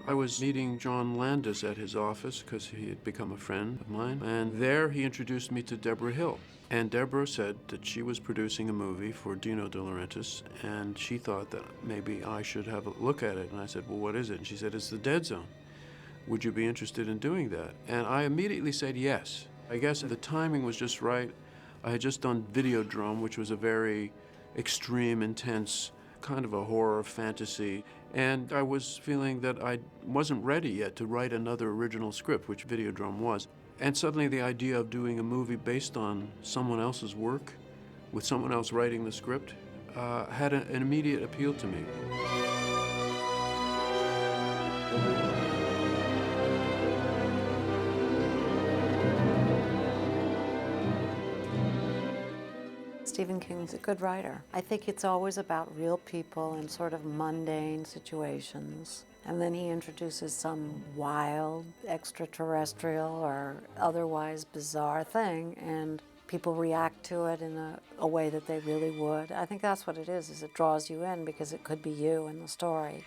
I was meeting John Landis at his office because he had become a friend of mine, and there he introduced me to Deborah Hill. And Deborah said that she was producing a movie for Dino De Laurentiis, and she thought that maybe I should have a look at it. And I said, well, what is it? And she said, it's The Dead Zone. Would you be interested in doing that? And I immediately said yes. I guess the timing was just right. I had just done Videodrome, which was a very extreme, intense, kind of a horror fantasy. And I was feeling that I wasn't ready yet to write another original script, which Videodrome was. And suddenly the idea of doing a movie based on someone else's work, with someone else writing the script, had an immediate appeal to me. Stephen King's a good writer. I think it's always about real people and sort of mundane situations. And then he introduces some wild, extraterrestrial, or otherwise bizarre thing, and people react to it in a way that they really would. I think that's what it is it draws you in because it could be you in the story.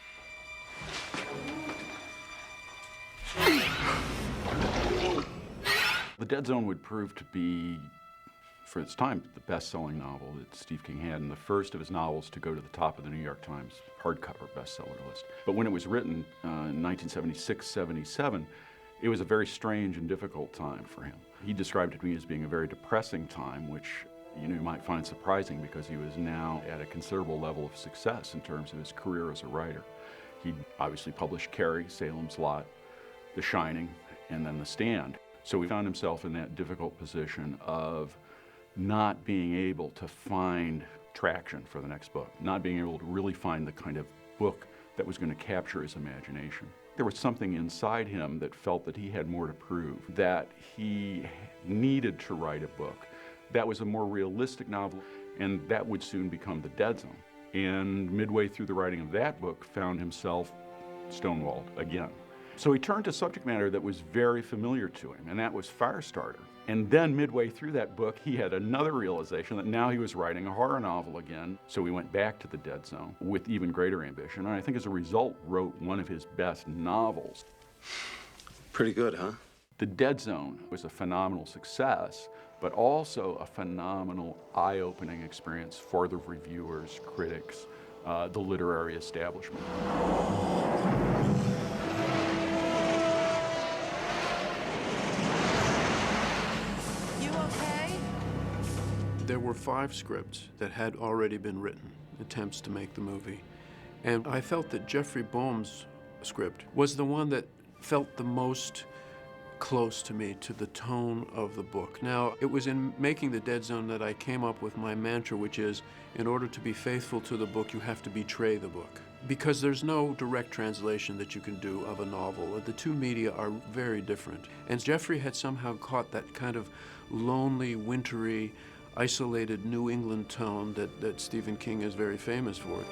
The Dead Zone would prove to be, for its time, the best-selling novel that Steve King had, and the first of his novels to go to the top of the New York Times hardcover bestseller list. But when it was written in 1976-77, it was a very strange and difficult time for him. He described it to me as being a very depressing time, which you might find surprising because he was now at a considerable level of success in terms of his career as a writer. He obviously published Carrie, Salem's Lot, The Shining, and then The Stand. So he found himself in that difficult position of not being able to find traction for the next book, not being able to really find the kind of book that was going to capture his imagination. There was something inside him that felt that he had more to prove, that he needed to write a book that was a more realistic novel, and that would soon become The Dead Zone. And midway through the writing of that book, found himself stonewalled again. So he turned to subject matter that was very familiar to him, and that was Firestarter. And then midway through that book, he had another realization that now he was writing a horror novel again. So he went back to The Dead Zone with even greater ambition, and I think as a result wrote one of his best novels. Pretty good, huh? The Dead Zone was a phenomenal success, but also a phenomenal eye-opening experience for the reviewers, critics, the literary establishment. There were 5 scripts that had already been written, attempts to make the movie. And I felt that Jeffrey Boehm's script was the one that felt the most close to me, to the tone of the book. Now, it was in making The Dead Zone that I came up with my mantra, which is, in order to be faithful to the book, you have to betray the book. Because there's no direct translation that you can do of a novel. The two media are very different. And Jeffrey had somehow caught that kind of lonely, wintry, isolated New England tone that Stephen King is very famous for.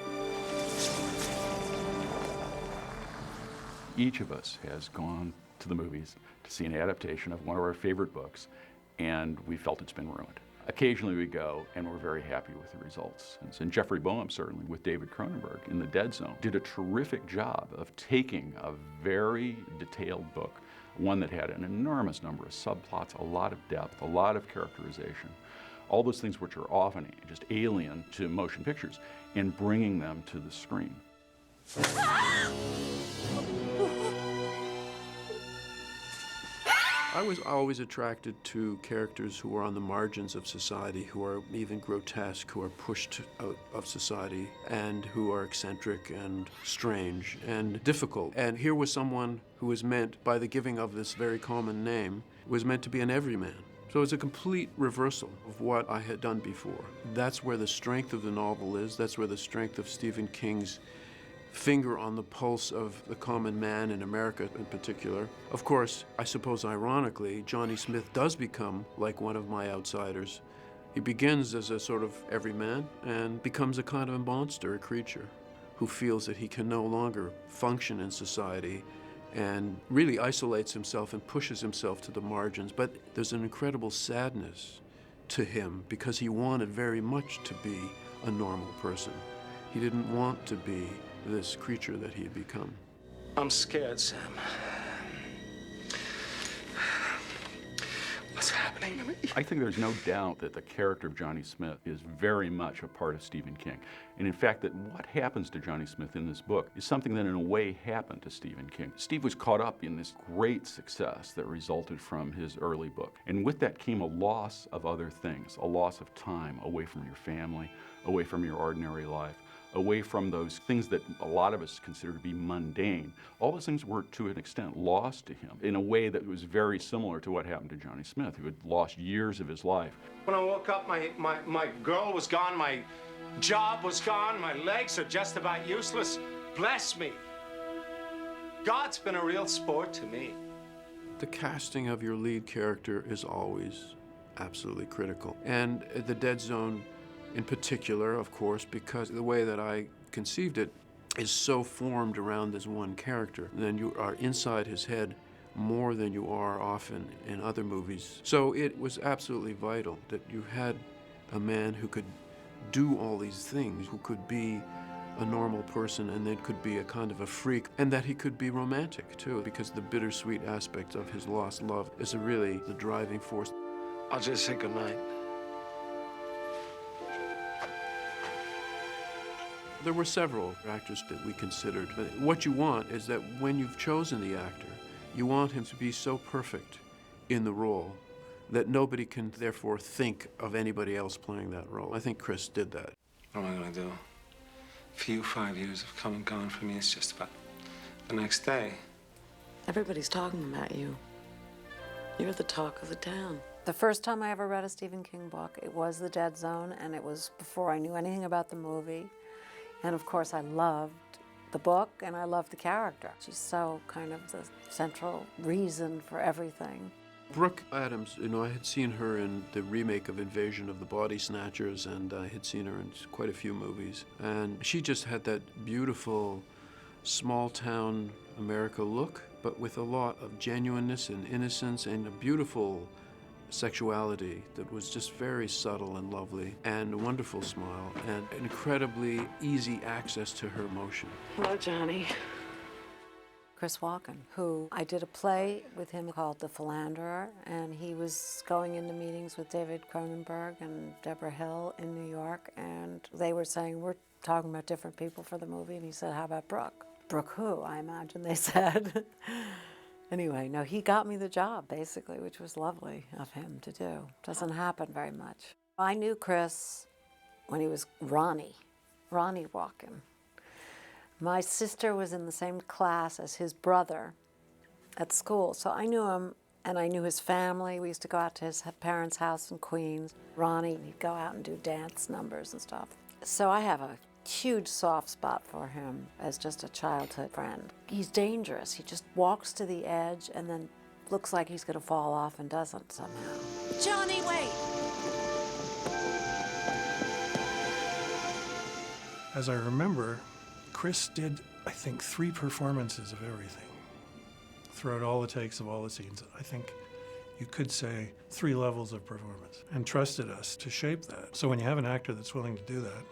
Each of us has gone to the movies to see an adaptation of one of our favorite books, and we felt it's been ruined. Occasionally we go, and we're very happy with the results. And Jeffrey Boehm, certainly, with David Cronenberg in The Dead Zone, did a terrific job of taking a very detailed book, one that had an enormous number of subplots, a lot of depth, a lot of characterization, all those things which are often just alien to motion pictures, and bringing them to the screen. I was always attracted to characters who are on the margins of society, who are even grotesque, who are pushed out of society, and who are eccentric and strange and difficult. And here was someone who was meant, by the giving of this very common name, was meant to be an everyman. So it's a complete reversal of what I had done before. That's where the strength of the novel is. That's where the strength of Stephen King's finger on the pulse of the common man in America in particular. Of course, I suppose ironically, Johnny Smith does become like one of my outsiders. He begins as a sort of everyman and becomes a kind of a monster, a creature, who feels that he can no longer function in society and really isolates himself and pushes himself to the margins. But there's an incredible sadness to him because he wanted very much to be a normal person. He didn't want to be this creature that he had become. I'm scared, Sam. What's happening to me? I think there's no doubt that the character of Johnny Smith is very much a part of Stephen King. And in fact, that what happens to Johnny Smith in this book is something that in a way happened to Stephen King. Steve was caught up in this great success that resulted from his early book. And with that came a loss of other things, a loss of time away from your family, away from your ordinary life, away from those things that a lot of us consider to be mundane. All those things were, to an extent, lost to him in a way that was very similar to what happened to Johnny Smith, who had lost years of his life. When I woke up, my girl was gone, my job was gone, my legs are just about useless. Bless me. God's been a real sport to me. The casting of your lead character is always absolutely critical. And The Dead Zone in particular, of course, because the way that I conceived it is so formed around this one character. And then you are inside his head more than you are often in other movies. So it was absolutely vital that you had a man who could do all these things, who could be a normal person and then could be a kind of a freak, and that he could be romantic too, because the bittersweet aspect of his lost love is really the driving force. I'll just say goodnight. There were several actors that we considered, but what you want is that when you've chosen the actor, you want him to be so perfect in the role that nobody can therefore think of anybody else playing that role. I think Chris did that. What am I gonna do? For you, 5 years have come and gone. For me, it's just about the next day. Everybody's talking about you. You're the talk of the town. The first time I ever read a Stephen King book, it was The Dead Zone, and it was before I knew anything about the movie. And of course, I loved the book and I loved the character. She's so kind of the central reason for everything. Brooke Adams, I had seen her in the remake of Invasion of the Body Snatchers, and I had seen her in quite a few movies. And she just had that beautiful small-town America look, but with a lot of genuineness and innocence and a beautiful sexuality that was just very subtle and lovely, and a wonderful smile, and incredibly easy access to her emotion. Hello, Johnny. Chris Walken, who I did a play with him called The Philanderer, and he was going into meetings with David Cronenberg and Deborah Hill in New York, and they were saying, we're talking about different people for the movie, and he said, how about Brooke? Brooke who, I imagine they said. Anyway, no, he got me the job, basically, which was lovely of him to do. Doesn't happen very much. I knew Chris when he was Ronnie Walken. My sister was in the same class as his brother at school, so I knew him, and I knew his family. We used to go out to his parents' house in Queens. Ronnie, he'd go out and do dance numbers and stuff. So I have a huge soft spot for him as just a childhood friend. He's dangerous. He just walks to the edge and then looks like he's gonna fall off and doesn't somehow. Johnny, wait! As I remember, Chris did, I think, 3 performances of everything throughout all the takes of all the scenes. I think you could say 3 levels of performance, and trusted us to shape that. So when you have an actor that's willing to do that,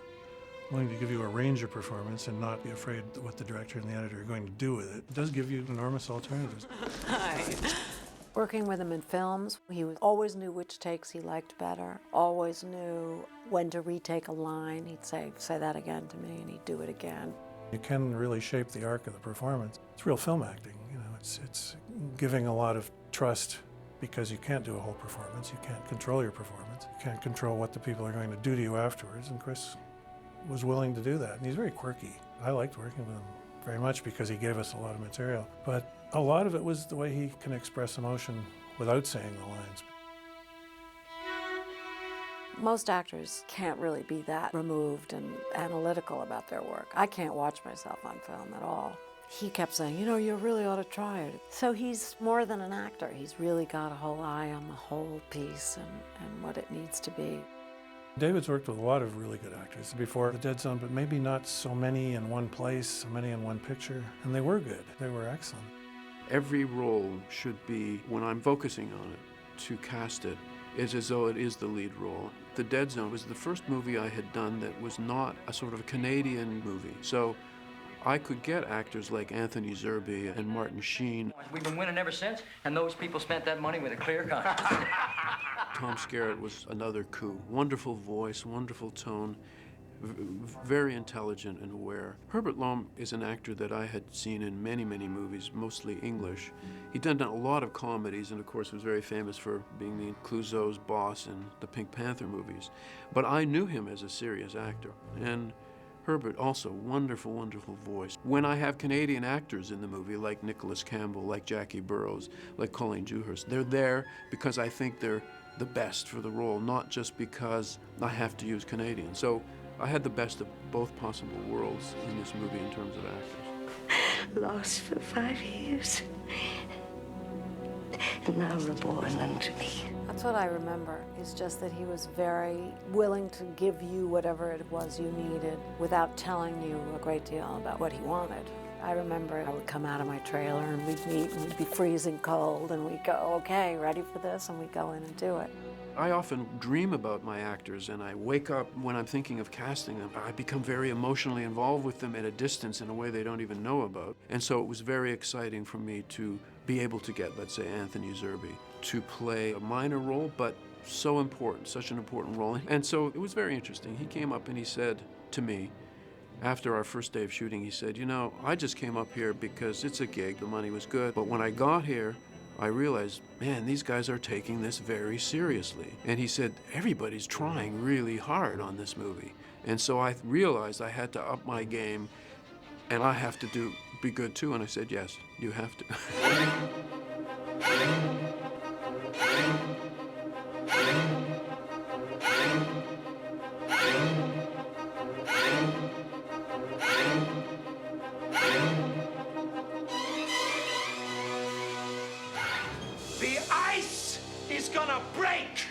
willing to give you a range of performance and not be afraid what the director and the editor are going to do with it, it does give you enormous alternatives. Hi. Working with him in films, he always knew which takes he liked better, always knew when to retake a line. He'd say that again to me, and he'd do it again. You can really shape the arc of the performance. It's real film acting, it's giving a lot of trust, because you can't do a whole performance. You can't control your performance. You can't control what the people are going to do to you afterwards, and Chris was willing to do that. And he's very quirky. I liked working with him very much because he gave us a lot of material. But a lot of it was the way he can express emotion without saying the lines. Most actors can't really be that removed and analytical about their work. I can't watch myself on film at all. He kept saying, you really ought to try it. So he's more than an actor. He's really got a whole eye on the whole piece and what it needs to be. David's worked with a lot of really good actors before The Dead Zone, but maybe not so many in one place, so many in one picture. And they were good. They were excellent. Every role should be, when I'm focusing on it, to cast it, is as though it is the lead role. The Dead Zone was the first movie I had done that was not a sort of a Canadian movie. So I could get actors like Anthony Zerbe and Martin Sheen. We've been winning ever since, and those people spent that money with a clear conscience. Tom Skerritt was another coup. Wonderful voice, wonderful tone, very intelligent and aware. Herbert Lom is an actor that I had seen in many, many movies, mostly English. He'd done a lot of comedies and, of course, was very famous for being the Clouseau's boss in the Pink Panther movies. But I knew him as a serious actor. And Herbert also, wonderful, wonderful voice. When I have Canadian actors in the movie, like Nicholas Campbell, like Jackie Burroughs, like Colleen Dewhurst, they're there because I think they're the best for the role, not just because I have to use Canadians. So I had the best of both possible worlds in this movie in terms of actors. Lost for 5 years, and now reborn unto me. That's what I remember, is just that he was very willing to give you whatever it was you needed without telling you a great deal about what he wanted. I remember I would come out of my trailer and we'd meet and we'd be freezing cold and we'd go, okay, ready for this? And we'd go in and do it. I often dream about my actors, and I wake up when I'm thinking of casting them. I become very emotionally involved with them at a distance in a way they don't even know about. And so it was very exciting for me to be able to get, let's say, Anthony Zerbe to play a minor role, but so important, such an important role. And so it was very interesting. He came up and he said to me, after our first day of shooting, he said, you know, I just came up here because it's a gig, the money was good, but when I got here, I realized, man, these guys are taking this very seriously. And he said, everybody's trying really hard on this movie. And so I realized I had to up my game, and I have to be good too. And I said, yes, you have to. The ice is gonna break!